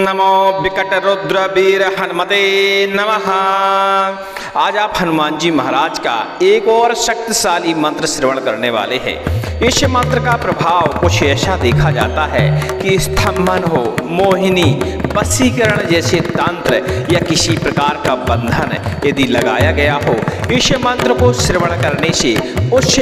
नमो विकट रुद्र वीर हनुमते नमः। आज आप हनुमान जी महाराज का एक और शक्तिशाली मंत्र श्रवण करने वाले हैं। इस मंत्र का प्रभाव कुछ ऐसा देखा जाता है कि स्तंभन हो, मोहिनी, वशीकरण जैसे तंत्र या किसी प्रकार का बंधन यदि लगाया गया हो, इस मंत्र को श्रवण करने से उस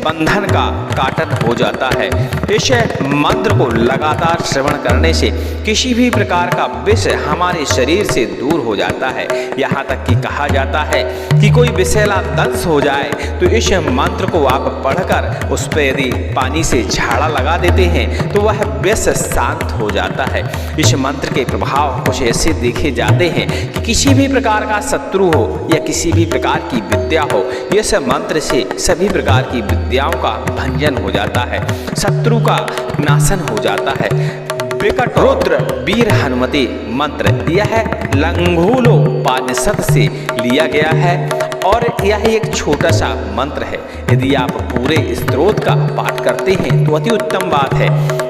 बंधन का काटन हो जाता है। इस मंत्र को लगातार श्रवण करने से किसी भी प्रकार का विष हमारे शरीर से दूर हो जाता है। यहाँ तक कि कहा जाता है कि कोई विषैला दंश हो जाए तो इस मंत्र को आप पढ़कर उस पर यदि पानी से झाड़ा लगा देते हैं तो वह विष शांत हो जाता है। इस मंत्र के प्रभाव कुछ ऐसे देखे जाते हैं कि किसी भी प्रकार का शत्रु हो या किसी भी प्रकार की विद्या हो, इस मंत्र से सभी प्रकार की विद्याओं का भंजन हो जाता है, शत्रु का नाशन हो जाता है। विकट रुद्र वीर हनुमते मंत्र यह लंघूलोपनिषद से लिया गया है और यह एक छोटा सा मंत्र है। यदि आप पूरे स्तोत्र का पाठ करते हैं तो अति उत्तम बात है,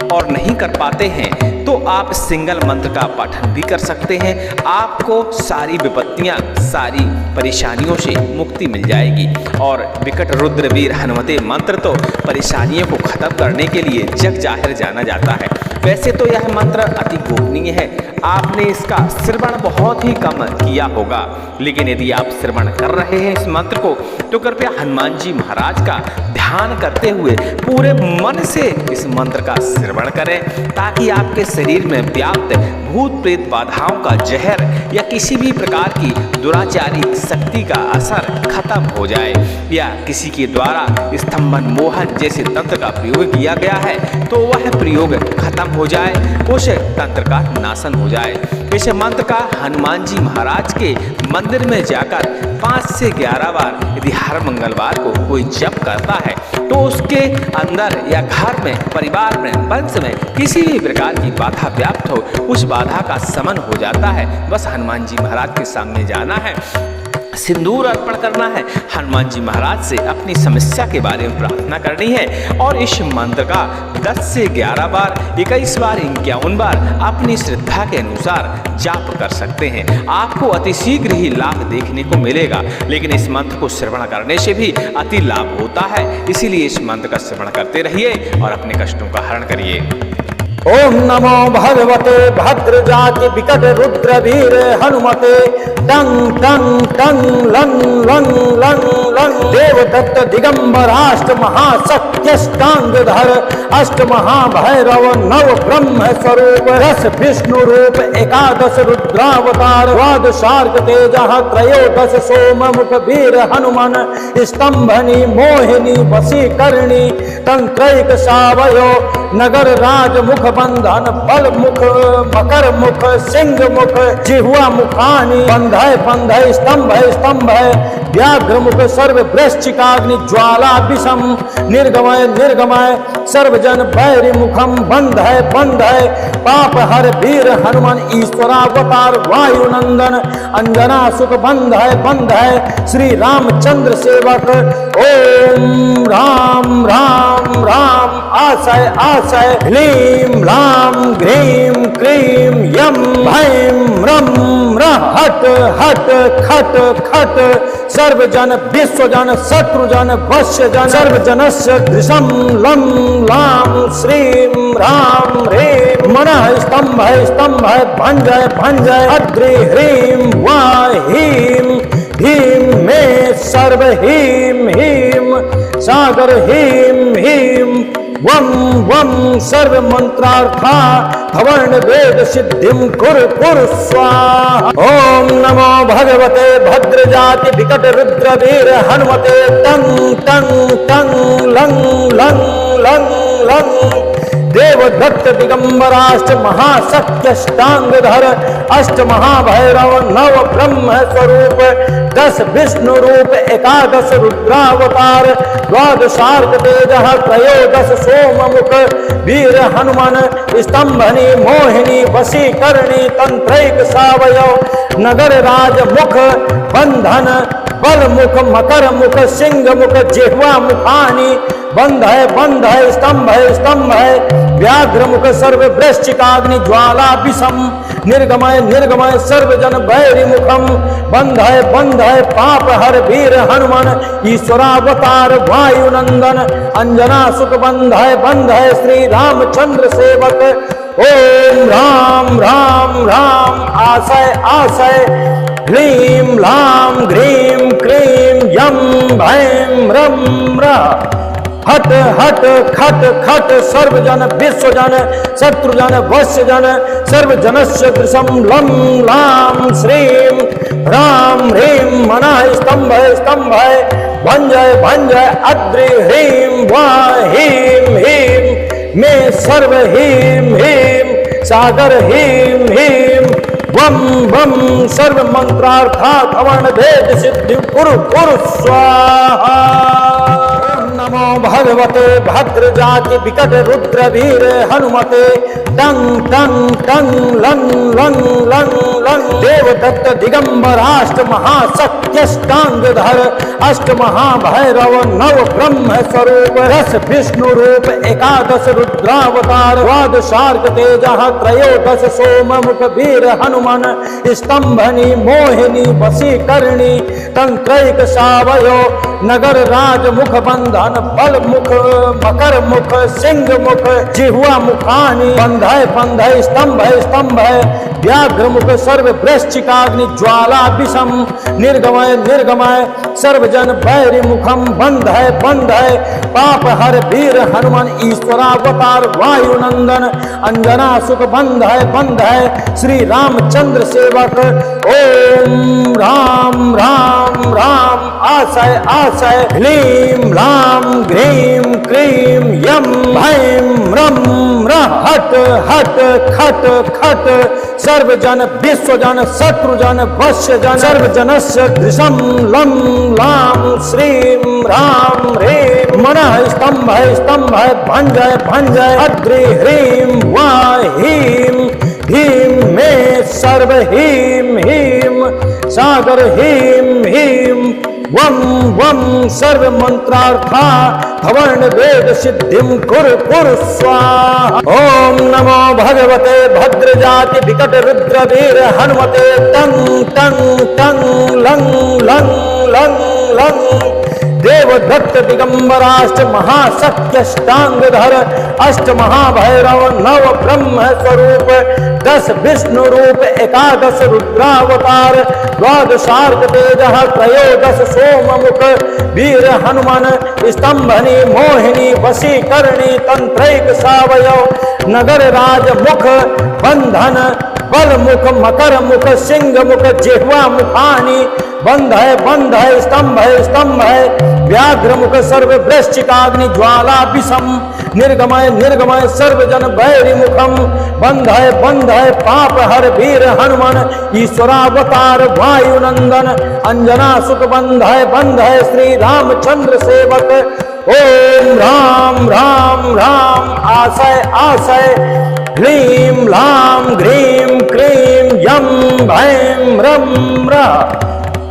और नहीं कर पाते हैं तो आप सिंगल मंत्र का पाठन भी कर सकते हैं। आपको सारी विपत्तियां, सारी परेशानियों से मुक्ति मिल जाएगी। और विकट रुद्र वीर हनुमते मंत्र तो परेशानियों को खत्म करने के लिए जग जाहिर जाना जाता है। वैसे तो यह मंत्र अति गोपनीय है, आपने इसका श्रवण बहुत ही कम किया होगा, लेकिन यदि आप श्रवण कर रहे हैं इस मंत्र को तो कृपया हनुमान जी महाराज का ध्यान करते हुए पूरे मन से इस मंत्र का श्रवण करें, ताकि आपके शरीर में व्याप्त भूत प्रेत बाधाओं का जहर या किसी भी प्रकार की दुराचारी शक्ति का असर खत्म हो जाए, या किसी के द्वारा स्तंभन मोहन जैसे तंत्र का प्रयोग किया गया है तो वह प्रयोग खत्म हो जाए, उस तंत्र का नाशन हो जाए। इस मंत्र का हनुमान जी महाराज के मंदिर में जाकर 5 से 11 बार यदि हर मंगलवार को कोई जप करता है तो उसके अंदर या घर में, परिवार में, वंश में किसी भी प्रकार की बाधा व्याप्त हो, उस बाधा का शमन हो जाता है। बस हनुमान जी महाराज के सामने जाना है, सिंदूर अर्पण करना है, हनुमान जी महाराज से अपनी समस्या के बारे में प्रार्थना करनी है और इस मंत्र का 10 से 11 बार, 21 बार, 51 बार अपनी श्रद्धा के अनुसार जाप कर सकते हैं। आपको अति शीघ्र ही लाभ देखने को मिलेगा, लेकिन इस मंत्र को श्रवण करने से भी अति लाभ होता है। इसीलिए इस मंत्र का श्रवण करते रहिए और अपने कष्टों का हरण करिए। ओम नमो भगवते भद्र जाति विकट रुद्र वीर हनुमते टंग टंग टंग लंग लंग लंग लंग देवदत्त दिगंबराष्ट महाशक्त्यष्टांगधर अष्ट महाभैरव नव ब्रह्म स्वरूप रस विष्णु रूप एकादश रुद्रावतार द्वादशार्क तेज त्रयोदश सोम मुख वीर हनुमान स्तंभनी मोहिनी वशीकरणी तंत्रैक सावयो नगर राज मुख बंधन बल मुख मकर मुख सिंह मुख जिह्वा मुखानी बंधय बंधय स्तंभ स्तंभ व्याघ्र मुख सर्व वृश्चिकाग्नि ज्वाला विषम निर्गमय निर्गमय सर्वजन भैरी मुखम बंधय बंधय पाप हर वीर हनुमान ईश्वरावतार वायुनंदन अंजना सुख बंधय बंधय श्री रामचंद्र सेवक ओम राम राम राम आशय आशय ह्लीं ह्लां घ्रीं क्रीं यं भैं रं रः हट हट खट खट सर्वजन विश्वजन शत्रुजन वश्यजन सर्वजनस्य दृशं लं लां श्रीं रां ह्रीं मनः स्तंभय स्तंभय भंजय भंजय अद्रि ह्रीं वाहीं ह्रीं मे सर्व ह्रीं ह्रीं सागर ह्रीं ह्रीं वम वम सर्व मंत्रार्था हवर्ण वेद सिद्धिं कुरु कुरु स्वाहा। ओम नमो भगवते भद्र जाति विकट रुद्र वीर हनुमते टंग टंग टंग लंग लंग लंग लंग देवदत्त दिगंबराष्ट महाशक्त्यष्टांगधर अष्ट महाभैरव नव ब्रह्म स्वरूप 10 विष्णु रूप एकादश रुद्रावतार द्वादशार्क तेज त्रयोदश सोम मुख वीर हनुमान स्तंभनी मोहिनी वशीकरणी तंत्रैक सावयव नगर राज मुख बंधन बल मुख मकर मुख सिंह मुख जिह्वा मुखानी बंध है स्तंभ है व्याघ्र मुख सर्व वृश्चिकाग्नि ज्वाला विषम निर्गमय निर्गमय सर्वजन भैरी मुखम बंधय बंधय पाप हर वीर हनुमान ईश्वरावतार वायुनंदन अंजना सुख बंधय बंधय श्री रामचंद्र सेवक ओम राम राम राम आशय आशय ह्रीं लां ग्रीं क्रीं यं भैं रं र हट हट खट खट सर्वजन विश्वजन शत्रुजन वश्यजन सर्वजनस्य दृशं लं लां श्रीं राम ह्रीं मनः स्तंभय स्तंभय भंजय भंजय अद्रि ह्रीं वा ह्रीं ह्रीं मे सर्व ह्रीं ह्रीं सागर ह्रीं ह्रीं वम वम सर्व मंत्रार्था धवण भेद सिद्धि कुरु कुरु स्वाहा। नमो भगवते भद्र जाति विकट रुद्र वीर हनुमते टंग टंग टंग लं लं लं लं देवदत्त दिगंबराष्ट महाशक्त्यष्टांगधर अष्ट महाभैरव नव ब्रह्म स्वरूप रस विष्णु रूप एकादश रुद्रावतार द्वादशार्क तेज त्रयोदश सोम मुख वीर हनुमान स्तंभनी मोहिनी वशीकरणी तंत्रैक सावयो नगर राज मुख बंधन बल मुख मकर मुख सिंह मुख जिह्वा मुखानी बंधय बंधय स्तंभ स्तंभ व्याघ्र मुख सर्व वृश्चिकाग्नि ज्वाला विषम निर्गमय निर्गमय सर्वजन भैरी मुखम बंधय बंधय पाप हर वीर हनुमान ईश्वरावतार वायुनंदन अंजना सुख बंधय बंधय श्री रामचंद्र सेवक ओम राम राम राम आशय आशय ह्रीं लां ग्रीं क्रीं यं भैं रं र हट हट खट खट सर्वजन विश्वजन शत्रुजन वश्यजन सर्वजनस्य दृशं लं लां श्रीं राम ह्रीं मनः स्तंभय स्तंभय भंजय भंजय अद्रि ह्रीं वा ह्रीं ह्रीं मे सर्व ह्रीं ह्रीं सागर ह्रीं ह्रीं वम वम सर्व मंत्रार्था धवर्ण वेद सिद्धिं कुरु कुरु स्वाहा। ओम नमो भगवते भद्र जाति विकट रुद्र वीर हनुमते टंग टंग टंग लं लं लं लं देवदत्त दिगंबराष्ट महाशक्त्यष्टांगधर अष्ट महाभैरव नव ब्रह्म स्वरूप दस विष्णु रूप एकादश रुद्रावतार द्वादशार्क तेज त्रयोदश सोम मुख वीर हनुमान स्तंभनी मोहिनी वशीकरणी तंत्रैक सावयव नगर राज मुख बंधन बल मुख मकर मुख सिंह मुख जिह्वा मुखानी बंधय बंधय स्तंभय स्तंभय व्याघ्र मुख सर्व वृश्चिकाग्नि ज्वाला विषम निर्गमय निर्गमय सर्वजन भैरी मुखम बंधय बंधय पाप हर वीर हनुमान ईश्वरावतार वायुनंदन अंजना सुख बंधय बंधय श्री रामचंद्र सेवक ओम राम राम राम आशय आशय ह्रीं लां ग्रीं क्रीं यं भैं रं र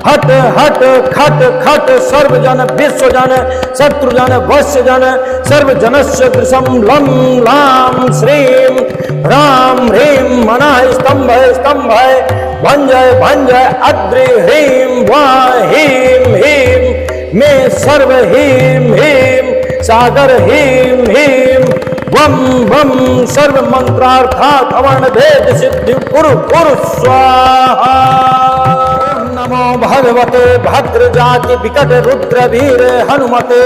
हट हट खट खट सर्वजन विश्वजन शत्रुजन वश्यजन सर्वजनस्य दृशं लं लां श्रीं राम ह्रीं मनः स्तंभय स्तंभय भंजय भंजय अद्रि ह्रीं वा ह्रीं ह्रीं मे सर्व ह्रीं ह्रीं सागर ह्रीं ह्रीं वम वम सर्व मंत्रार्था धवर्ण भेद सिद्धि कुरु कुरु स्वाहा। नमो भगवते भद्र जाति विकट रुद्र वीर हनुमते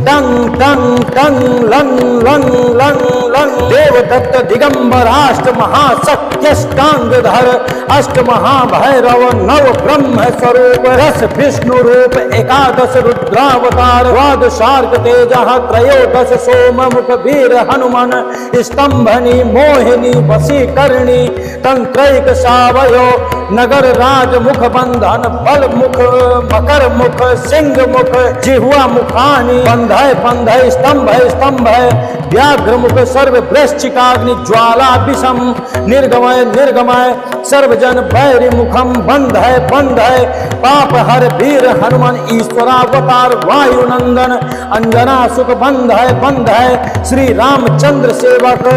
टंग टंग टंग लं लं लं लं देवदत्त दिगंबराष्ट महाशक्त्यष्टांगधर अष्ट महाभैरव नव ब्रह्म स्वरूप रस विष्णु रूप एकादश रुद्रावतार द्वादशार्क तेज त्रयोदश सोम मुख वीर हनुमान स्तंभनी मोहिनी वशीकरणी तंत्रैक सावयो नगर राज मुख बंधन बल मुख मकर मुख सिंह मुख जिह्वा मुखानी बंधय बंधय स्तंभ स्तंभ व्याघ्र मुख सर्व वृश्चिकाग्नि ज्वाला विषम निर्गमय निर्गमय सर्वजन बैरी मुखम बंध है पाप हर वीर हनुमान ईश्वरावतार वायुनंदन अंजना सुख बंध है श्री रामचंद्र सेवक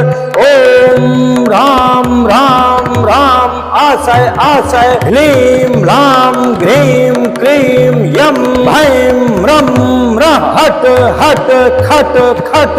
ओम राम राम राम आशय आशय ह्लीं ह्लां ग्रीं क्रीं यं भैं रं हट हट खट खट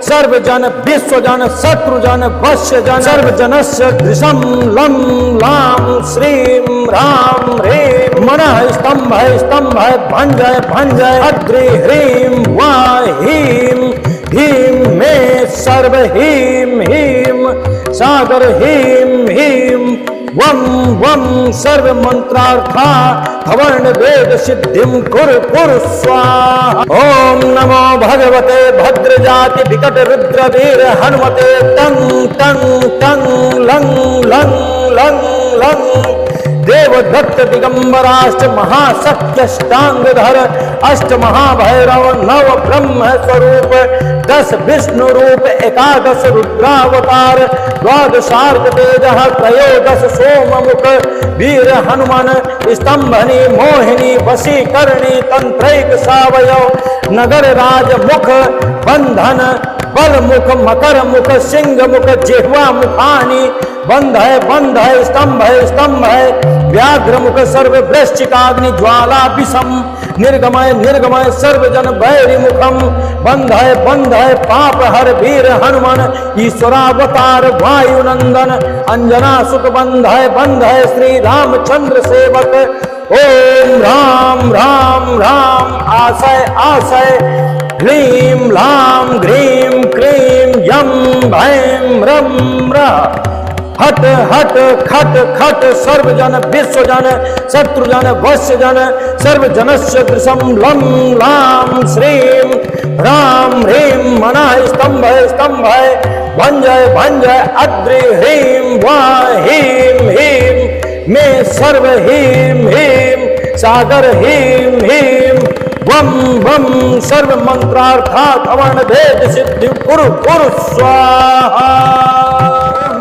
सर्वजन विश्वजन शत्रुजन वश्यजन सर्वजनस्य दृशं लं लां श्रीं राम ह्रीं मनः स्तंभय भंजय अद्रि ह्रीं वाहीं ह्रीं मे सर्व ह्रीं ह्रीं सागर ह्रीं ह्रीं वम वम सर्व मंत्रार्था धवर्ण वेद सिद्धिं कुरु स्वाहा। ओम नमो भगवते भद्रजाति विकट रुद्र वीर हनुमते टं टं टं लं लं लं लं देवदत्त दिगंबराष्ट महाशक्त्यष्टांगधर अष्ट महाभैरव नव ब्रह्म स्वरूप 10 विष्णु रूप 11 रुद्रावतार 12 तेजः 13 सोममुख वीर हनुमान स्तंभनी मोहिनी वशीकरणी तंत्रैक सावयव नगर राज मुख बंधन बल मुख मकर मुख सिंह मुख जिह्वा मुखानी बंध है स्तंभ है व्याघ्र मुख सर्व वृश्चिकाग्नि ज्वाला विषम निर्गमय निर्गमय सर्वजन बैरी मुखम बंध है पाप हर वीर हनुमान ईश्वरावतार वायुनंदन अंजना सुख बंध है श्री रामचंद्र सेवक ओम राम राम राम आशय आशय ह्लीं ह्लां ग्रीं क्रीं यं भैं रं हट हट खट खट सर्वजन विश्वजन शत्रुजन वश्यजन सर्वजनस्य दृशं लं लां श्रीं राम ह्रीं मनः स्तंभय भंजय अद्रि ह्रीं वाहीं ह्रीं मे सर्व ह्रीं ह्रीं सागर ह्रीं ह्रीं वम वम सर्व मंत्रार्था धवर्ण वेद सिद्धि कुरु स्वाहा।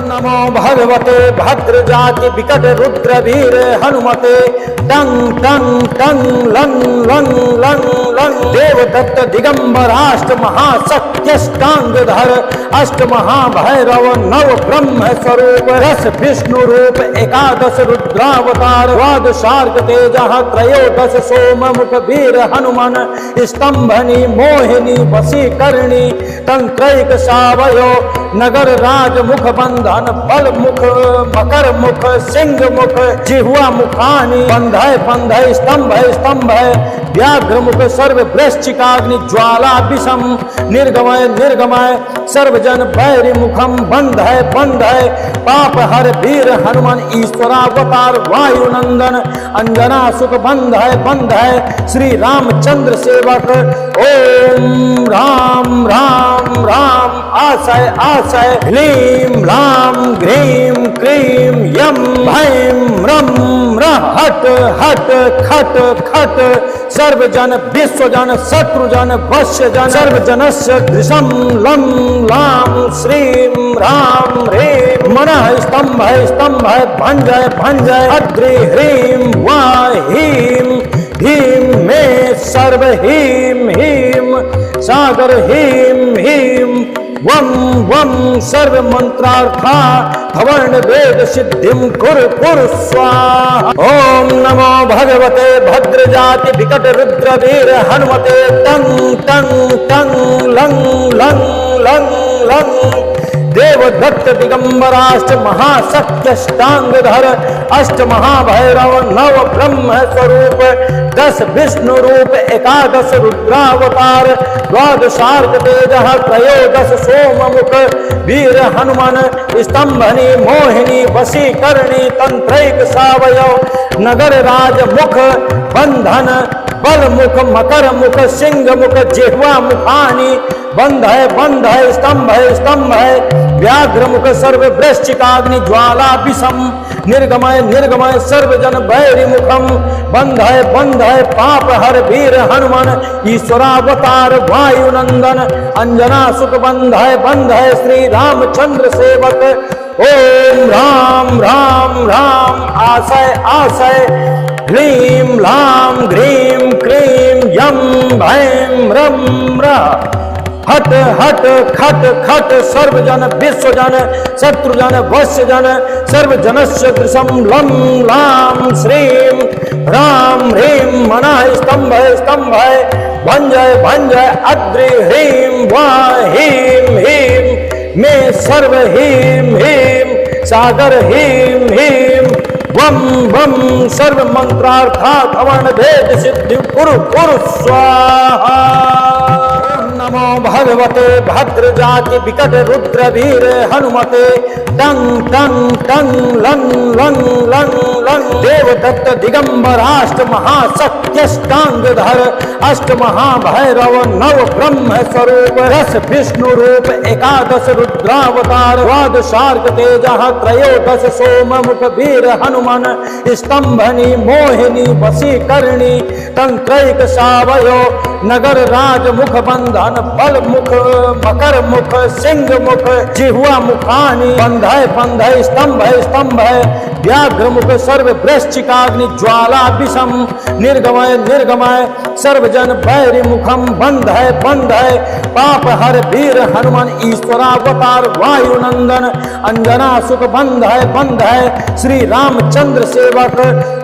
नमो भगवते भद्रजाति विकट रुद्र वीर हनुमते टं टं टं लं लं लं लं देवदत्त दिगंबराष्ट महाशक्त्यष्टांगधर अष्ट महाभैरव नव ब्रह्म स्वरूप 10 विष्णु रूप 11 रुद्रावतार 12 तेजः 13 सोममुख वीर हनुमान स्तंभनी मोहिनी वशीकरणी तंत्रैक सावयो नगर राज मुख बंधन बल मुख मकर मुख सिंह मुख जिह्वा मुखानी बंध स्तंभ व्याघ्र मुख सर्व वृश्चिकाग्नि ज्वाला विषम निर्गमय सर्वजन बैरी मुखम बंध है पाप हर वीर हनुमान ईश्वरावतार वायुनंदन अंजना सुख बंध है श्री रामचंद्र सेवक ओम राम राम राम आशय आशय ह्लीं ह्लां ग्रीं क्रीं यं भैं रं हट हट खट खट सर्वजन विश्वजन शत्रुजन वश्यजन सर्वजनस्य दृशं लं लां श्रीं राम ह्रीं मनः स्तंभय भंजय अद्रि ह्रीं वाहीं ह्रीं मे सर्व ह्रीं ह्रीं सागर ह्रीं ह्रीं वम वम सर्व मंत्रार्था धवर्ण वेद सिद्धिं कुरु स्वाहा। ओम नमो भगवते भद्रजाति विकट रुद्र वीर हनुमते टं टं टं लं लं लं लं देवदत्त दिगंबराष्ट महाशक्त्यष्टांगधर अष्ट महाभैरव नव ब्रह्म स्वरूप 10 विष्णु रूप 11 रुद्रावतार 12 तेजः 13 सोममुख वीर हनुमान स्तंभनी मोहिनी वशीकरणी तंत्रैक सावयव नगर राज मुख बंधन बल मुख मकर मुख सिंह मुख जिह्वा मुखानी बंध है स्तंभ है व्याघ्र मुख सर्व वृश्चिकाग्नि ज्वाला विषम निर्गमय निर्गमय सर्वजन बैरी मुखम बंधय पाप हर वीर हनुमान ईश्वरावतार वायुनंदन अंजना सुख बंधय श्री रामचंद्र सेवक। ओम राम राम राम आशय आशय ह्रीं लां ग्रीं क्रीं यं भैं रं र हट हट खट खट सर्वजन विश्वजन शत्रुजन वश्यजन सर्वजनस्य दृशं लं लां श्रीं राम ह्रीं मनाः स्तंभय भंजय अद्रि ह्रीं वा ह्रीं ह्रीं मे सर्व ह्रीं ह्रीं सागर ह्रीं ह्रीं वम वम सर्व मंत्रार्था धवण भेद सिद्धि कुरु स्वाहा। नमो भगवते भद्र जाति विकट रुद्र वीर हनुमते टंग टंग टंग लंग लंग लंग लंग देवदत्त दिगंबराष्ट महाशक्त्यष्टांगधर अष्ट महाभैरव नव ब्रह्म स्वरूप रस विष्णु रूप एकादश रुद्रावतार द्वादशार्क तेज त्रयोदश सोम मुख वीर हनुमान स्तंभनी मोहिनी वशीकरणी तंत्रैक सावयो नगर राज मुख बंधन बल मुख मकर मुख सिंह मुख जिह्वा मुखानी बंधय स्तंभ व्याघ्र मुख सर्व वृश्चिकाग्नि ज्वाला विषम निर्गमय सर्वजन बैरी मुखम बंधय पाप हर वीर हनुमान ईश्वरावतार वायुनंदन अंजना सुख बंधय श्री रामचंद्र सेवक।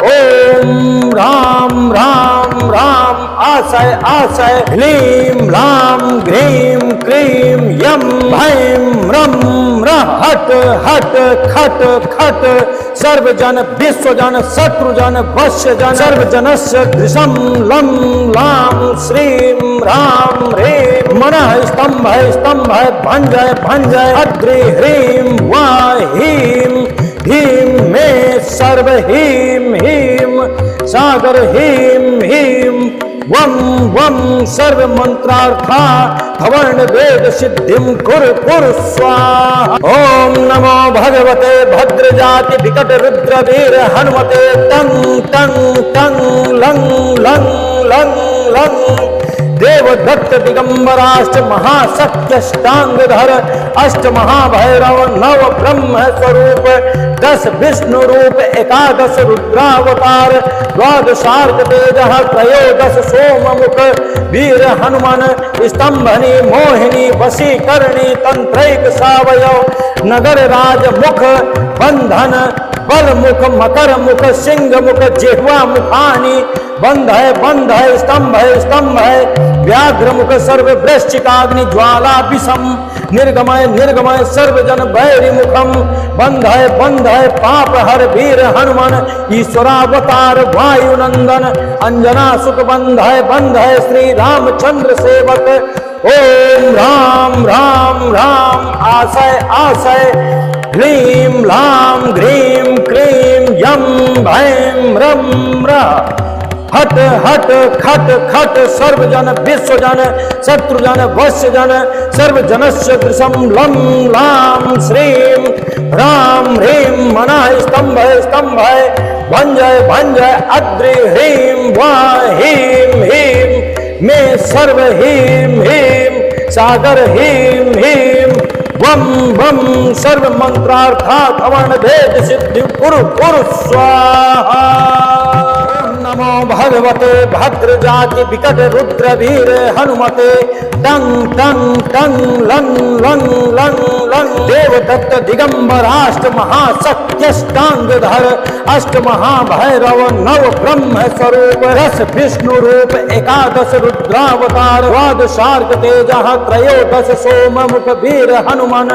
ओम राम राम राम आशय आशय ह्रीं लां ग्रीं क्रीं यं भैं रं र हट हट खट खट सर्वजन विश्वजन शत्रुजन वश्यजन सर्वजनस्य दृशं लं लां श्रीं राम ह्रीं मनः स्तंभय भंजय अद्रि ह्रीं वा ह्रीं ह्रीं मे सर्व ह्रीं ह्रीं सागर ह्रीं ह्रीं वम वम सर्व मंत्रार्था धवर्ण वेद सिद्धिं कुरु स्वाहा। ओम नमो भगवते भद्र जाति विकट रुद्र वीर हनुमते टंग टंग टंग लंग लंग लंग लंग देवदत्त दिगंबराष्ट महाशक्त्यष्टांगधर अष्ट महाभैरव नव ब्रह्म स्वरूप दस विष्णु रूप एकादश रुद्रावतार द्वादशार्क तेज त्रयोदश सोम मुख वीर हनुमान स्तंभनी मोहिनी वशीकरणी तंत्रैक सावयव नगर राज मुख बंधन बल मुख मकर मुख सिंह मुख जिह्वा मुखानी बंधय स्तंभ व्याघ्र मुख सर्व वृश्चिकाग्नि ज्वाला विषम निर्गमय सर्वजन बैरी मुखम बंधय पाप हर वीर हनुमान ईश्वरावतार वायुनंदन अंजना सुख बंधय श्री रामचंद्र सेवक। ओम राम राम राम आशय आशय ह्रीं लां ग्रीं क्रीं यं भैं रं र हट हट खट खट सर्वजन विश्वजन शत्रुजन वश्यजन सर्वजनस्य दृशं लं लां श्रीं राम ह्रीं मनः स्तंभय भंजय अद्रि ह्रीं वा ह्रीं ह्रीं मे सर्व ह्रीं ह्रीं सागर ह्रीं ह्रीं वम वम सर्व मंत्रार्था धवण भेद सिद्धि कुरु स्वाहा। नमो भगवते भद्र जाति विकट रुद्र वीर हनुमते टंग टंग टंग लंग लंग लंग लंग देवदत्त दिगंबराष्ट महाशक्त्यष्टांगधर अष्ट महाभैरव नव ब्रह्म स्वरूप रस विष्णु रूप एकादश रुद्रावतार द्वादशार्क तेज त्रयोदश सोम मुख वीर हनुमान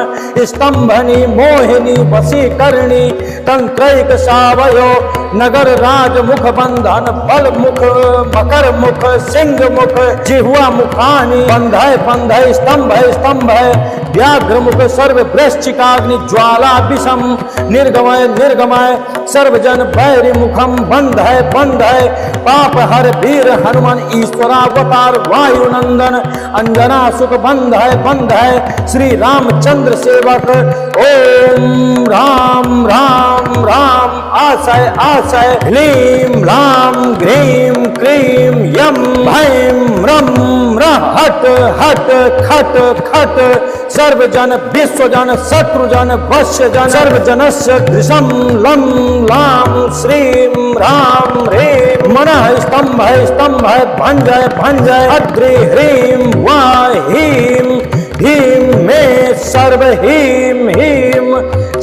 स्तंभनी मोहिनी वशीकरणी तंत्रैक सावयो नगर राज मुख बंधन बल मुख मकर मुख सिंह मुख जिह्वा मुखानी बंधय स्तंभ व्याघ्र मुख सर्व वृश्चिकाग्नि ज्वाला विषम निर्गमय सर्वजन बैरी मुखम बंधय पाप हर वीर हनुमान ईश्वरावतार वायुनंदन अंजना सुख बंधय श्री रामचंद्र सेवक। ओम राम राम राम आशय आशय ह्लीं ह्लां ग्रीं क्रीं यं भैं रं रः हट हट खट खट सर्वजन विश्वजन शत्रुजन वश्यजन सर्वजनस्य दृशं लं लां श्रीं रां ह्रीं मनः स्तंभय स्तंभय भंजय भंजय अद्रि ह्रीं वा हीं ह्रीं मे सर्व ह्रीं ह्रीं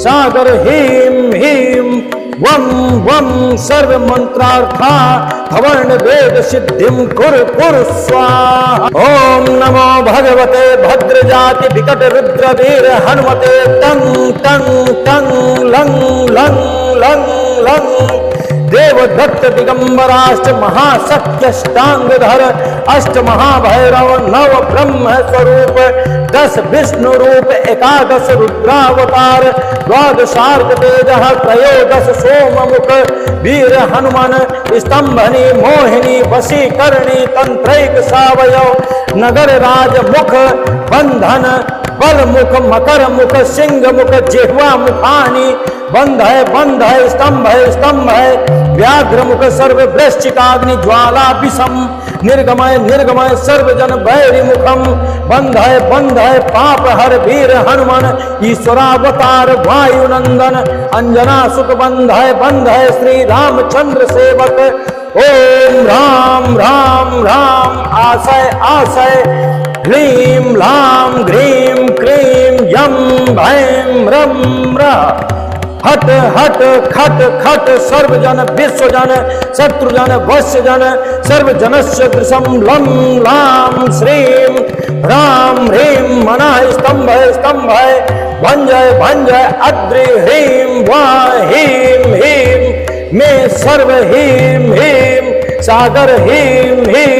सागर ह्रीं ह्रीं वम वम सर्व मंत्रार्था धवर्ण वेद सिद्धिं कुरु कुरु स्वाहा। ओम नमो भगवते भद्रजाति विकट रुद्र वीर हनुमते तं तं तं लं लं लं लं देवदत्त दिगंबराष्ट महाशक्त्यष्टांगधर अष्ट महाभैरव नव ब्रह्म स्वरूप 10 विष्णु रूप 11 रुद्रावतार 12 तेजः 13 सोममुख वीर हनुमान स्तंभनी मोहिनी वशीकरणी तंत्रैक सावयव नगर राज मुख बंधन बल मुख मकर मुख सिंह मुख जिह्वा मुखानी बंध है स्तंभ है व्याघ्र मुख सर्व वृश्चिकाग्नि ज्वाला विषम निर्गमय निर्गमय सर्वजन बैरी मुखम बंध है पाप हर वीर हनुमान ईश्वरावतार वायुनंदन अंजना सुख बंध है श्री रामचंद्र सेवक ओम राम राम राम आशय आशय ह्लीं ह्लां ग्रीं क्रीं यं भैं रं रः हट हट खट खट सर्वजन विश्वजन शत्रुजन वश्यजन सर्वजनस्य दृशं लं लां श्रीं रां ह्रीं मनः स्तंभय स्तंभय भंजय भंजय अद्रि ह्रीं वा हीं हीं मे सर्व हीं हीं सागर हीं हीं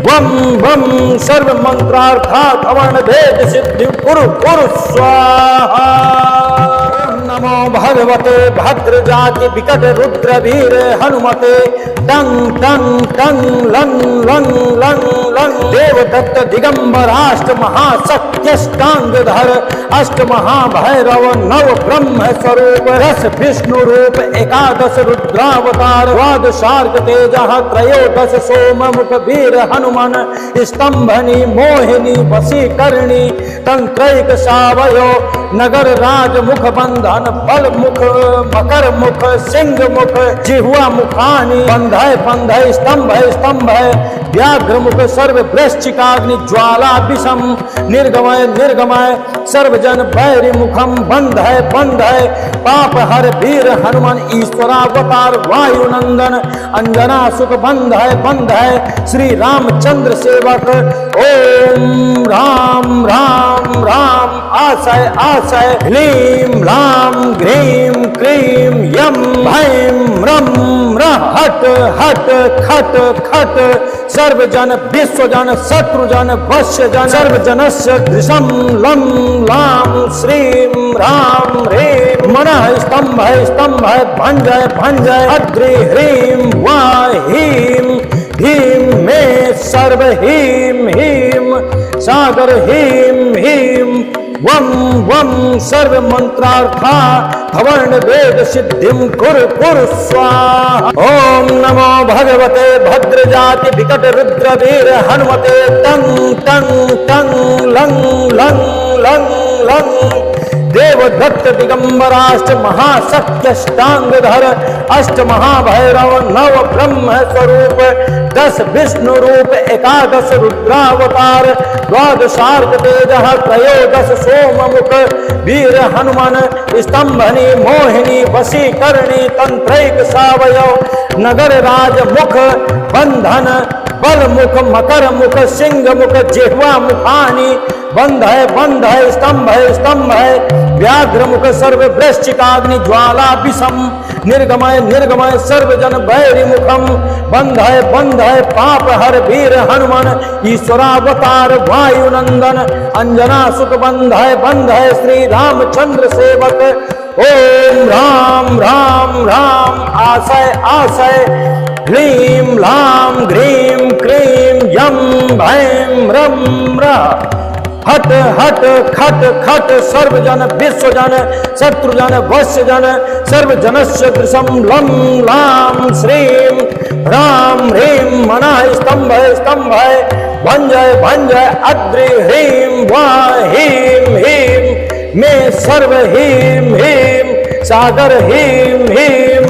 वम वम सर्व मंत्रार्था धवर्ण भेद सिद्धि कुरु कुरु स्वाहा। नमो भगवते भद्रजाति विकट रुद्र वीर हनुमते टं टं टं लं लं लं लं देवदत्त दिगंबराष्ट महाशक्त्यष्टांगधर अष्ट महाभैरव नव ब्रह्म स्वरूप 10 विष्णु रूप 11 रुद्रावतार 12 तेजः 13 सोममुख वीर हनुमान स्तंभनी मोहिनी वशीकरणी तंत्रैक सावयो नगर राज मुख बंधन बल मुख मकर मुख सिंह मुख जिह्वा मुखानी बंधय स्तंभय व्याघ्र मुख सर्व वृश्चिकाग्नि ज्वाला विषम निर्गमय निर्गमय सर्वजन बैरी मुखम बंधय पाप हर वीर हनुमान ईश्वरावतार वायुनंदन अंजना सुख बंधय श्री रामचंद्र सेवक ओम राम राम राम आशय आशय ह्लीं ह्लां ग्रीं क्रीं यं भैं रं रः हट हट खट खट सर्वजन विश्वजन शत्रुजन वश्यजन सर्वजनस्य दृशं लं लां श्रीं रां ह्रीं मनः स्तंभय भंजय भंजय अद्रि ह्रीं वा हीं ह्रीं मे सर्व ह्रीं ह्रीं सागर ह्रीं ह्रीं वम वम सर्व मंत्रार्था धवर्ण वेद सिद्धिं कुरु कुरु स्वाहा। ओम नमो भगवते भद्रजाति विकट रुद्र वीर हनुमते तं तं तं लं लं लं लं देवदत्त दिगंबराष्ट महाशक्त्यष्टांगधर अष्ट महाभैरव नव ब्रह्म स्वरूप 10 विष्णु रूप 11 रुद्रावतार 12 तेजः 13 सोममुख वीर हनुमान स्तंभनी मोहिनी वशीकरणी तंत्रैक सावयव नगर राज मुख बंधन बल मुख मकर मुख सिंह मुख जिह्वा मुखानी बंध है स्तंभ है व्याघ्र मुख सर्व वृश्चिकाग्नि ज्वाला विषम निर्गमय निर्गमय सर्वजन बैरी मुखम बंध है पाप हर वीर हनुमान ईश्वरावतार वायुनंदन अंजना सुख बंध है श्री रामचंद्र सेवक ओम राम राम राम आशय आशय ह्लीं ह्लां ग्रीं क्रीं यं भैं रं रः हट हट खट खट सर्वजन विश्वजन शत्रुजन वश्यजन सर्वजनस्य दृशं लं लां श्रीं ह्रां ह्रीं मनः स्तंभय स्तंभय भंजय भंजय अद्रि ह्रीं वा ह्रीं ह्रीं मे सर्व ह्रीं ह्रीं सागर ह्रीं ह्रीं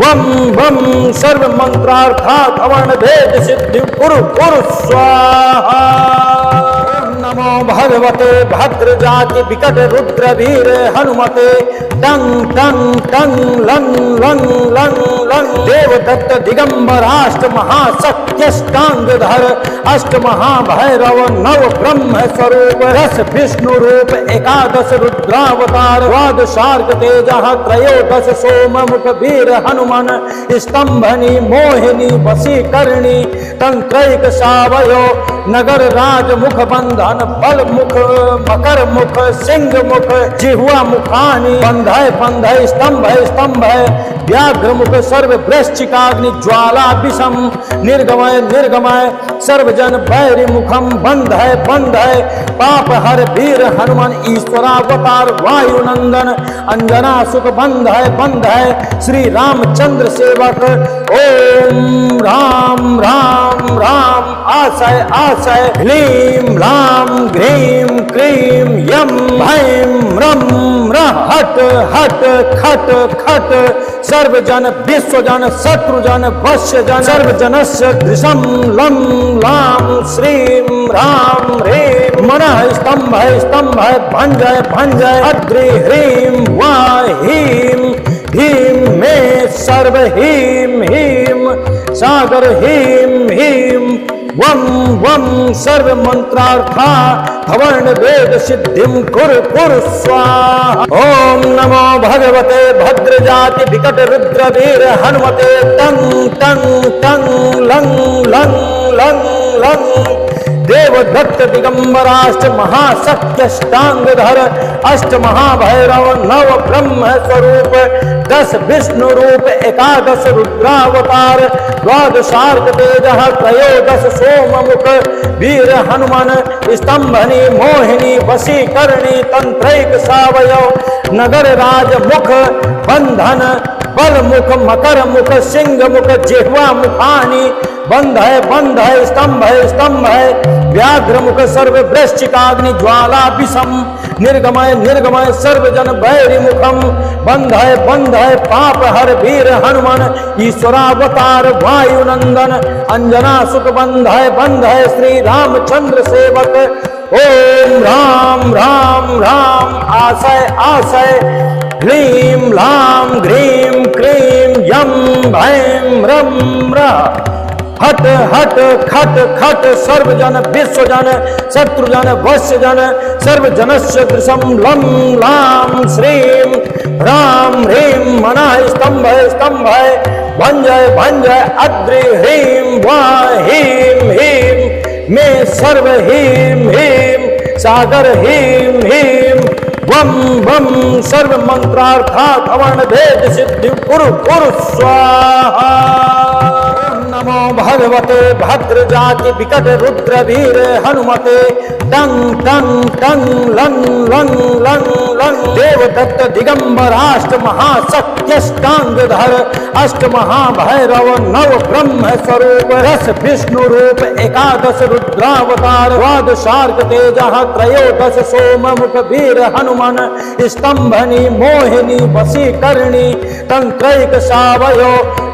वम वम सर्व मंत्रार्था धवर्ण भेद सिद्धि कुरु कुरु स्वाहा। नमो भगवते भद्र जाति विकट रुद्र वीर हनुमते टंग टंग टंग लंग लंग लंग लंग देवदत्त दिगंबराष्ट महाशक्त्यष्टांगधर अष्ट महाभैरव नव ब्रह्म स्वरूप रस विष्णु रूप एकादश रुद्रावतार द्वादशार्क तेज त्रयोदश सोम मुख वीर हनुमान स्तंभनी मोहिनी वशीकरणी तंत्रैक सावयो नगर राज मुख बंधन बल मुख मकर मुख सिंह मुख जिह्वा मुखानी बंधय बंधय स्तंभय स्तंभय व्याघ्र मुख सर्व वृश्चिकाग्नि ज्वाला विषम निर्गमय निर्गमय सर्वजन बैरी मुखम बंधय बंधय पाप हर वीर हनुमान ईश्वरावतार वायुनंदन अंजना सुख बंधय बंधय श्री रामचंद्र सेवक ओम राम राम राम आशय आशय ह्लीं लां ग्रीं क्रीं यं भैं रं रः हट हट खट खट सर्वजन विश्वजन शत्रुजन वश्यजन सर्वजनस्य दृशं लं लां श्रीं ह्रां ह्रीं मनः स्तंभय स्तंभय भंजय भंजय अद्रि ह्रीं वा ह्रीं ह्रीं मे सर्व ह्रीं ह्रीं सागर ह्रीं ह्रीं वम वम सर्व मंत्रार्था धवर्ण वेद सिद्धिं कुरु कुरु स्वाहा। ओम नमो भगवते भद्र जाति विकट रुद्र वीर हनुमते टंग टंग टंग लंग लंग लंग लंग देवदत्त दिगंबराष्ट महाशक्त्यष्टांगधर अष्ट महाभैरव नव ब्रह्म स्वरूप दस विष्णु रूप एकादश रुद्रावतार द्वादशार्क तेज त्रयोदश सोम मुख वीर हनुमान स्तंभनी मोहिनी वशीकरणी तंत्रैक सावयव नगर राज मुख बंधन बल मुख मकर मुख सिंह मुख जिह्वा मुखानी बंधय बंधय स्तंभय स्तंभय व्याघ्र मुख सर्व वृश्चिकाग्नि ज्वाला विषम निर्गमय निर्गमय सर्वजन बैरी मुखम बंधय बंधय पाप हर वीर हनुमान ईश्वरावतार वायुनंदन अंजना सुख बंधय बंधय श्री रामचंद्र सेवक ओम राम राम राम आशय आशय ह्लीं लां ग्रीं क्रीं यं भैं रं रः हट हट खट खट सर्वजन विश्वजन शत्रुजन वश्यजन सर्वजनस्य दृशं लं लां श्रीं ह्रां ह्रीं मनः स्तंभय स्तंभय भंजय भंजय अद्रि ह्रीं वा ह्रीं ह्रीं मे सर्व ह्रीं ह्रीं सागर ह्रीं ह्रीं वम वम सर्व मंत्रार्था धवर्ण भेद सिद्धि कुरु कुरु स्वाहा। नमो भगवते भद्र जाति विकट रुद्र वीर हनुमते टंग टंग टंग लंग लंग लंग लंग देवदत्त दिगंबराष्ट महाशक्त्यष्टांगधर अष्ट महाभैरव नव ब्रह्म स्वरूप रस विष्णु रूप एकादश रुद्रावतार द्वादशार्क तेज त्रयोदश सोम मुख वीर हनुमान स्तंभनी मोहिनी वशीकरणी तंत्रैक सावयो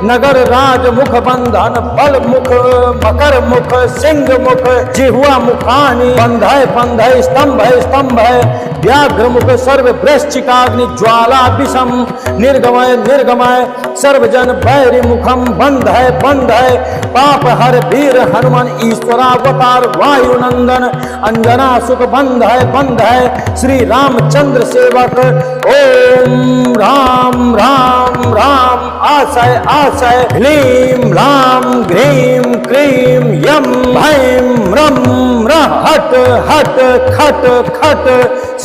नगर राज मुख बंधन बल मुख मकर मुख सिंह मुख जिह्वा मुखानी बंधय बंधय स्तंभय स्तंभय व्याघ्र मुख सर्व वृश्चिकाग्नि ज्वाला विषम निर्गमय निर्गमय सर्वजन बैरी मुखम बंधय बंधय पाप हर वीर हनुमान ईश्वरावतार वायुनंदन अंजना सुख बंधय बंधय श्री रामचंद्र सेवक ओम राम राम राम आशय आशय ह्लीं ह्लां ग्रीं क्रीं यं भैं रं रः हट हट खट खट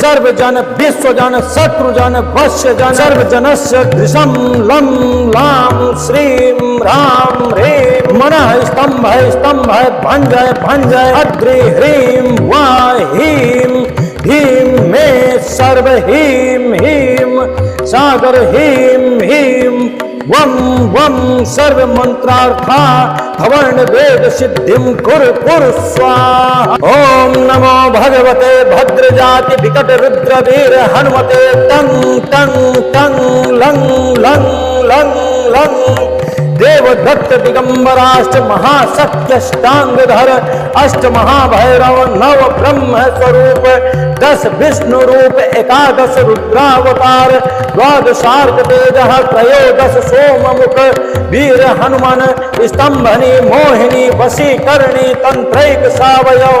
सर्वजन विश्वजन शत्रुजन वश्यजन सर्वजनस्य दृशं लं लां श्रीं रां ह्रीं मनः स्तंभय स्तंभय भंजय भंजय अद्रि ह्रीं वा हीं ह्रीं मे सर्व ह्रीं ह्रीं सागर ह्रीं ह्रीं वम वम सर्व मंत्रार्था धवर्ण वेद सिद्धिं कुरु स्वाहा। ओम नमो भगवते भद्रजाति विकट रुद्र वीर हनुमते तं तं तं लं लं लं लं देवदत्त दिगंबराष्ट महासत्यष्टांगधर अष्ट महाभैरव नव ब्रह्म स्वरूप 10 विष्णु रूप 11 रुद्रावतार द्वादशार्क तेज त्रयोदश सोममुख वीर हनुमान स्तंभनी मोहिनी वशीकरणी तंत्रैक सावयव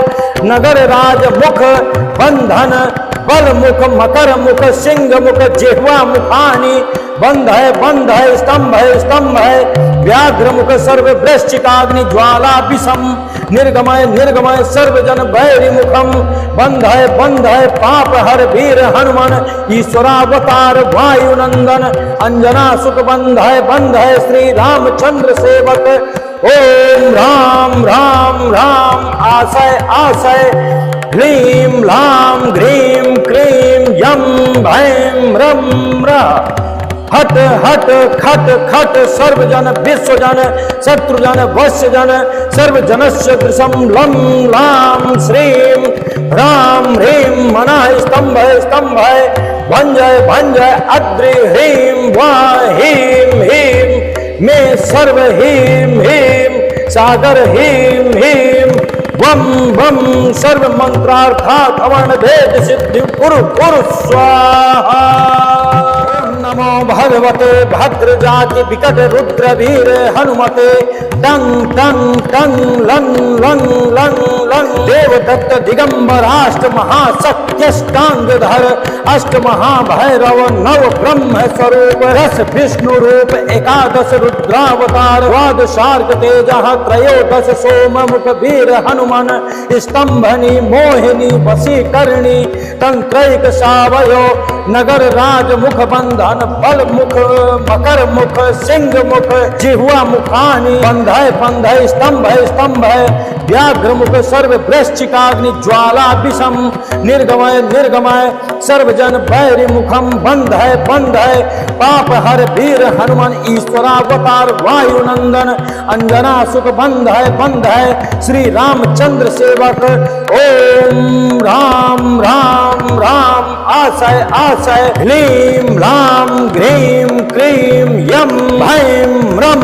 नगर राज मुख बंधन बल मुख मकर मुख सिंह मुख जिह्वा मुखानी बंध है स्तंभ है व्याघ्र मुख सर्व वृश्चिकाग्नि ज्वाला विषम निर्गमय निर्गमय सर्वजन भैरी मुखम बंध है पाप हर वीर हनुमान ईश्वरावतार वायुनंदन अंजना सुख बंध है श्री रामचंद्र सेवक। ओम राम राम राम आशय आशय ह्लीं ह्लां ग्रीं क्रीं यं भैं रं रः हट हट खट खट सर्वजन विश्वजन शत्रुजन वश्यजन सर्वजनस्य दृशं लं लां श्रीं रां ह्रीं मनः स्तंभय स्तंभय भंजय भंजय अद्रि ह्रीं वा हीं ह्रीं मे सर्व ह्रीं ह्रीं सागर ह्रीं ह्रीं वम वम सर्व मंत्रार्था धवर्ण भेद सिद्धि कुरु स्वाहा। नमो भगवते भद्र जाति विकट रुद्र वीर हनुमते टं टं टं लं लं लं लं देवदत्त दिगंबराष्ट महासत्यष्टांगधर अष्ट महाभैरव नव ब्रह्म स्वरूप 10 विष्णु रूप 11 रुद्रावतार द्वादशार्क तेज त्रयोदश सोममुख वीर हनुमान स्तंभनी मोहिनी वशीकरणी तंत्रैक सावयो नगर राज मुख बंधन बल मुख मकर मुख सिंह मुख जिह्वा मुखानी बंध स्तंभ व्याघ्र मुख सर्व वृश्चिकाग्नि ज्वाला विषम निर्गमय निर्गमय सर्वजन भैरी मुखम बंध है पाप हर वीर हनुमान ईश्वरावतार वायुनंदन अंजना सुख बंध है श्री रामचंद्र सेवक। ओम राम राम राम आशय आशय ह्लीं ह्लां ग्रीं क्रीं यं भैं रं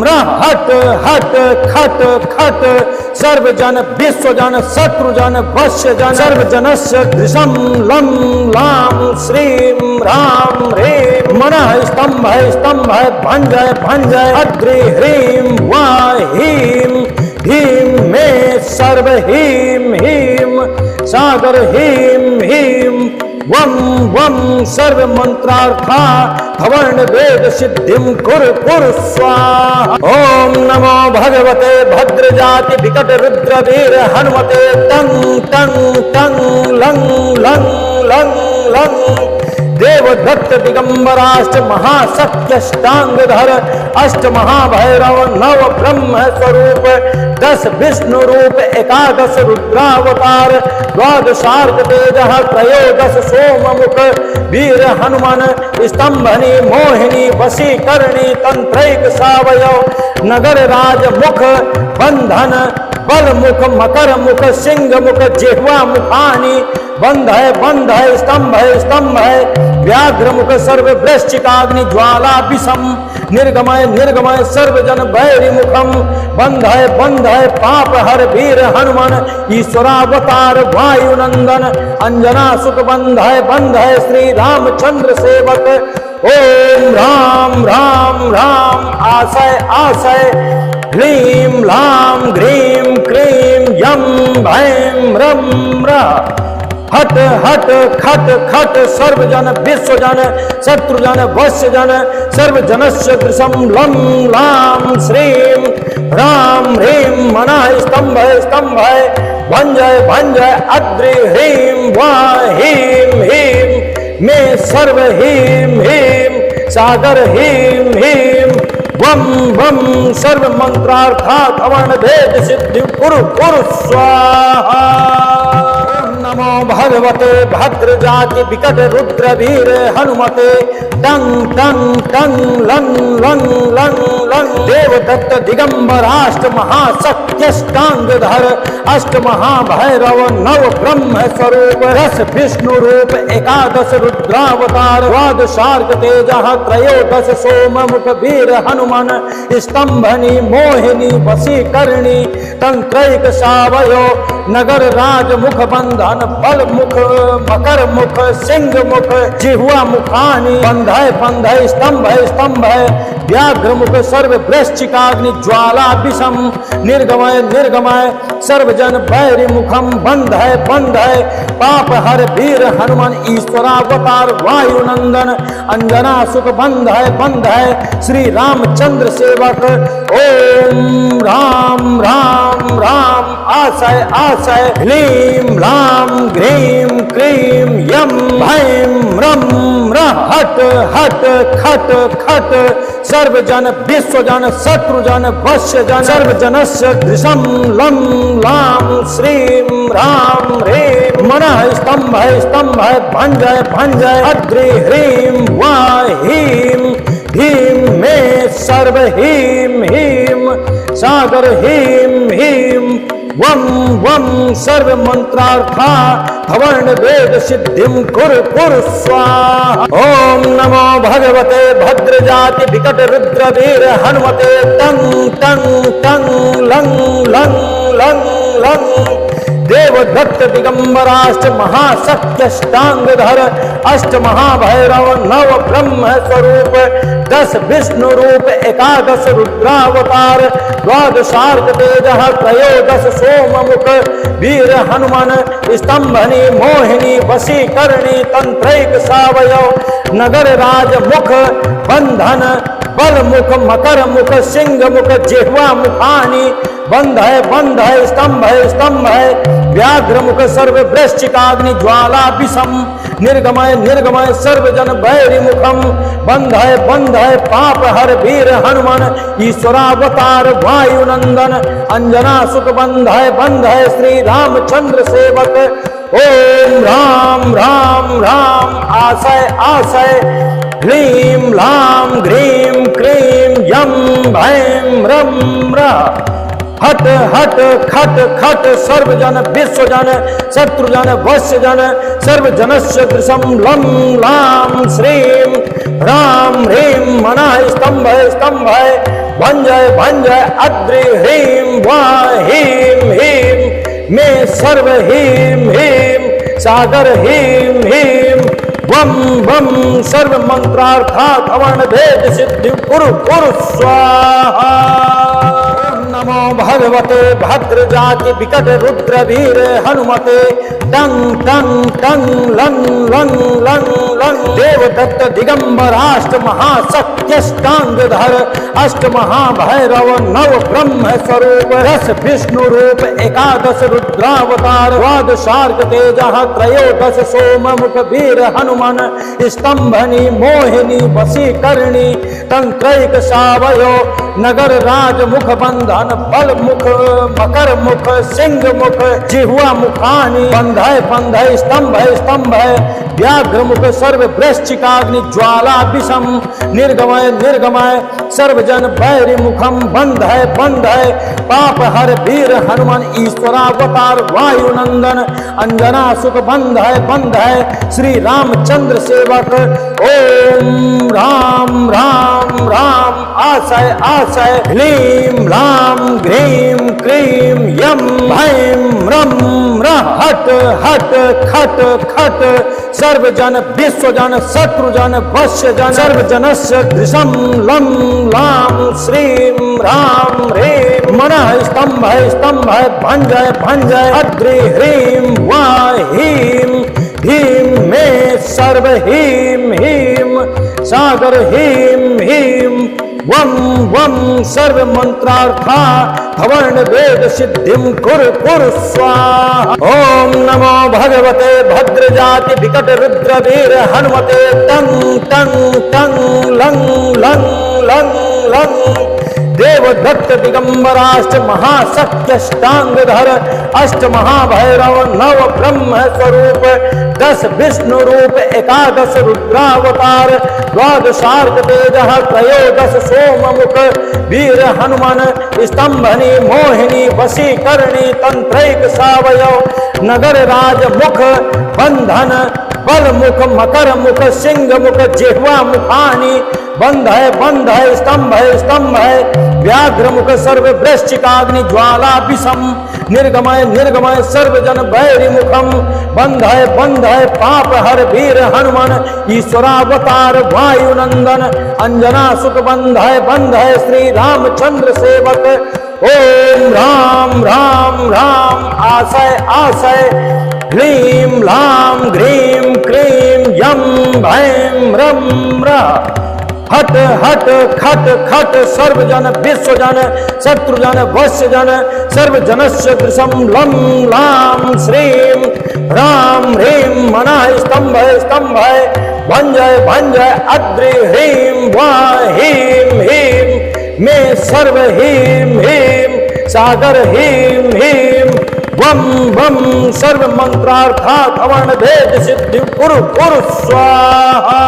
रः हट हट खट खट सर्वजन विश्वजन शत्रुजन वश्यजन सर्वजनस्य दृशं लं लां श्रीं रां ह्रीं मनः स्तंभय भंजय भंजय अद्रि ह्रीं वा हीं ह्रीं मे सर्व ह्रीं ह्रीं सागर ह्रीं ह्रीं वम वम सर्व मंत्रार्था धवर्ण वेद सिद्धिं कुरु स्वाहा। ओम नमो भगवते भद्र जाति विकट रुद्र वीर हनुमते तं तं तं लं लं लं लं देवदत्त दिगंबराष्ट महासत्यष्टांगधर अष्ट महाभैरव नव ब्रह्म स्वरूप 10 विष्णु रूप 11 रुद्रावतार द्वादशार्क तेज त्रयोदश सोममुख वीर हनुमान स्तंभनी मोहिनी वशीकरणी तंत्रैक सावयव नगर राज मुख बंधन बल मुख मकर मुख सिंह मुख जिह्वा मुखानी बंध है स्तंभ है व्याघ्र मुख सर्व वृश्चिकाग्नि ज्वाला विषम निर्गमय निर्गमय सर्वजन भैरी मुखम बंध है पाप हर वीर हनुमान ईश्वरावतार वायुनंदन अंजना सुख बंध है श्री रामचंद्र सेवक। ओम राम राम राम आशय आशय ह्लीं ह्लां ग्रीं क्रीं यं भैं रं रः हट हट खट खट सर्वजन विश्वजन शत्रुजन वश्यजन सर्वजनस्य दृशं लं लां श्रीं ह्रां ह्रीं मनः स्तंभय स्तंभय भंजय भंजय अद्रि ह्रीं वा ह्रीं ह्रीं मे सर्व ह्रीं ह्रीं सागर ह्रीं ह्रीं वम वम सर्व मंत्रार्था धवण भेद सिद्धि कुरु कुरु स्वाहा। नमो भगवते भद्र जाति विकट रुद्र वीर हनुमते टंग टंग टंग लंग लंग लंग लंग देवदत्त दिगंबराष्ट महाशक्त्यष्टांगधर अष्ट महाभैरव नव ब्रह्म स्वरूप रस विष्णु रूप एकादश रुद्रावतार द्वादशार्क तेज त्रयोदश सोम मुख वीर हनुमान स्तंभनी मोहिनी वशीकरणी तंत्रैक सावयो नगर राज मुख बंधन बल मुख मकर मुख सिंह मुख जिह्वा मुखानी बंधय बंधय स्तंभ स्तंभ व्याघ्र मुख सर्व वृश्चिकाग्नि ज्वाला विषम निर्गमय निर्गमय सर्वजन बैरी मुखम बंधय बंधय पाप हर वीर हनुमान ईश्वरावतार वायुनंदन अंजना सुख बंधय बंधय श्री रामचंद्र सेवक ओम राम राम राम आशय आशय ह्लीं लां ग्रीं क्रीं यं भैं रं रः हट हट खट खट सर्वजन विश्वजन शत्रुजन वश्यजन सर्वजनस्य दृशं लं लां श्रीं ह्रां ह्रीं मनः स्तंभय स्तंभय भंजय भंजय अद्रि ह्रीं वा ह्रीं ह्रीं मे सर्व ह्रीं ह्रीं सागर ह्रीं ह्रीं वम वम सर्व मंत्रार्था धवर्ण वेद सिद्धिं कुरु कुरु स्वाहा। ओम नमो भगवते भद्र जाति विकट रुद्र वीर हनुमते टंग टंग टंग लंग लंग लंग लंग देवदत्त दिगंबराष्ट महाशक्त्यष्टांगधर अष्ट महाभैरव नव ब्रह्म स्वरूप दस विष्णु रूप एकादश रुद्रावतार द्वादशार्क तेज त्रयोदश सोम मुख वीर हनुमान स्तंभनी मोहिनी वशीकरणी तंत्रैक सावयव नगर राज मुख बंधन बल मुख मकर मुख सिंह मुख जिह्वा मुखानी बंधय बंधय स्तंभय स्तंभय व्याघ्र मुख सर्व वृश्चिकाग्नि ज्वाला विषम निर्गमय निर्गमय सर्वजन बैरी मुखम बंधय बंधय पाप हर वीर हनुमान ईश्वरावतार वायुनंदन अंजना सुख बंधय बंधय श्री रामचंद्र सेवक ओम राम राम राम आशय आशय ह्लीं लां ग्रीं क्रीं यं भैं रं रः हट हट खट खट सर्वजन विश्वजन शत्रुजन वश्यजन सर्वजनस्य दृशं लं लां श्रीं ह्रां ह्रीं मनः स्तंभय स्तंभय भंजय भंजय अद्रि ह्रीं वा ह्रीं ह्रीं मे सर्व ह्रीं ह्रीं सागर ह्रीं ह्रीं वम वम सर्व मंत्रार्था धवर्ण भेद सिद्धि कुरु कुरु स्वाहा। नमो भगवते भद्र जाति विकट रुद्र वीर हनुमते टंग टंग टंग लंग लंग लंग लंग देवदत्त दिगंबराष्ट महाशक्त्यष्टांगधर अष्ट महाभैरव नव ब्रह्म स्वरूप रस विष्णु रूप एकादश रुद्रावतार द्वादशार्क तेज त्रयोदश सोम मुख वीर हनुमान स्तंभनी मोहिनी वशीकरणी तंत्रैक सावयो नगर राज मुख बंधन बल मुख मकर मुख सिंह मुख जिह्वा मुखानी बंधय बंधय स्तंभय स्तंभय व्याघ्र मुख सर्व वृश्चिकाग्नि ज्वाला विषम निर्गमय निर्गमय सर्वजन बैरी मुखम बंधय बंधय पाप हर वीर हनुमान ईश्वरावतार वायुनंदन अंजना सुख बंधय बंधय श्री रामचंद्र सेवक ओम राम राम राम आशय आशय ह्लीं लां ग्रीं क्रीं यं भैं रं रः हट हट खट खट सर्वजन विश्वजन शत्रुजन वश्यजन सर्वजनस्य दृशं लं लां श्रीं ह्रां ह्रीं मनः स्तंभ भंजय अद्रि ह्रीं वा हीं ह्रीं मे सर्व ह्रीं ह्रीं सागर ह्रीं ह्रीं वम वम सर्व मंत्रार्था धवर्ण वेद सिद्धिं कुरु स्वाहा। ओम नमो भगवते भद्रजाति विकट रुद्र वीर हनुमते टं टं टं लं लं लं लं देवदत्त दिगंबराष्ट महासत्यष्टांगधर अष्ट महाभैरव नव ब्रह्म स्वरूप 10 विष्णु रूप 11 रुद्रावतार 12 तेज त्रयोदश सोममुख वीर हनुमान स्तंभनी मोहिनी वशीकरणी तंत्रैक सावयव नगर राज मुख बंधन बल मुख मकर मुख सिंह मुख जिह्वा मुखानी बंध है स्तंभ है व्याघ्र मुख सर्व वृश्चिकाग्नि ज्वाला विषम निर्गमय सर्वजन बैरी मुखम बंध है पाप हर वीर हनुमान ईश्वरावतार वायुनंदन अंजना सुख बंध है श्री रामचंद्र सेवक। ओम राम राम राम आशय ह्रीं लां घ्रीं क्रीं यं भैं रं रः हट हट खट खट सर्वजन विश्वजन शत्रुजन वश्यजन सर्वजनस्य कृशं लं लां श्रीं ह्रां ह्रीं मनः स्तंभ भंजय अद्रि ह्रीं वा हीं ह्रीं मे सर्व ह्रीं ह्रीं सागर ह्रीं ह्रीं वम वम सर्व मंत्रार्था धवर्ण भेद सिद्धि कुरु स्वाहा।